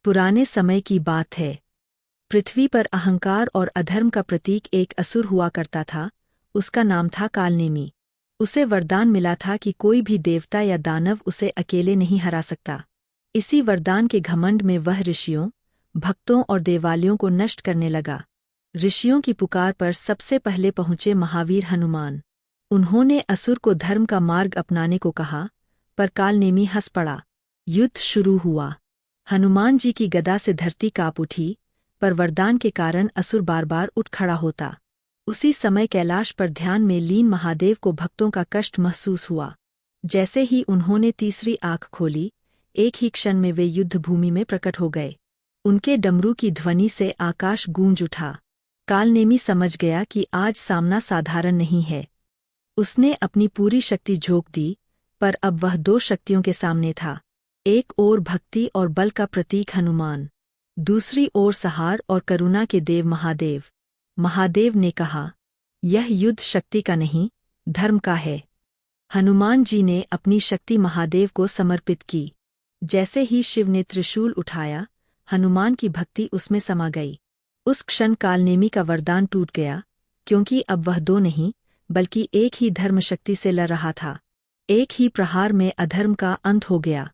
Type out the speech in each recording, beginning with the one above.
पुराने समय की बात है। पृथ्वी पर अहंकार और अधर्म का प्रतीक एक असुर हुआ करता था। उसका नाम था कालनेमी। उसे वरदान मिला था कि कोई भी देवता या दानव उसे अकेले नहीं हरा सकता। इसी वरदान के घमंड में वह ऋषियों, भक्तों और देवालयों को नष्ट करने लगा। ऋषियों की पुकार पर सबसे पहले पहुंचे महावीर हनुमान। उन्होंने असुर को धर्म का मार्ग अपनाने को कहा, पर कालनेमी हंस पड़ा। युद्ध शुरू हुआ। हनुमान जी की गदा से धरती काँप उठी, पर वरदान के कारण असुर बार बार उठ खड़ा होता। उसी समय कैलाश पर ध्यान में लीन महादेव को भक्तों का कष्ट महसूस हुआ। जैसे ही उन्होंने तीसरी आंख खोली, एक ही क्षण में वे युद्ध भूमि में प्रकट हो गए। उनके डमरू की ध्वनि से आकाश गूंज उठा। कालनेमी समझ गया कि आज सामना साधारण नहीं है। उसने अपनी पूरी शक्ति झोंक दी, पर अब वह दो शक्तियों के सामने था। एक ओर भक्ति और बल का प्रतीक हनुमान, दूसरी ओर सहार और करुणा के देव महादेव। महादेव ने कहा, यह युद्ध शक्ति का नहीं, धर्म का है। हनुमान जी ने अपनी शक्ति महादेव को समर्पित की। जैसे ही शिव ने त्रिशूल उठाया, हनुमान की भक्ति उसमें समा गई। उस क्षण कालनेमी का वरदान टूट गया, क्योंकि अब वह दो नहीं, बल्कि एक ही धर्म शक्ति से लड़ रहा था। एक ही प्रहार में अधर्म का अंत हो गया।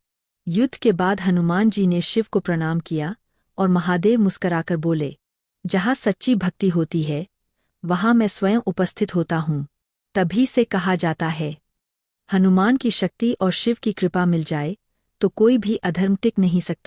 युद्ध के बाद हनुमान जी ने शिव को प्रणाम किया और महादेव मुस्कराकर बोले, जहाँ सच्ची भक्ति होती है, वहाँ मैं स्वयं उपस्थित होता हूँ। तभी से कहा जाता है, हनुमान की शक्ति और शिव की कृपा मिल जाए तो कोई भी अधर्म टिक नहीं सकता।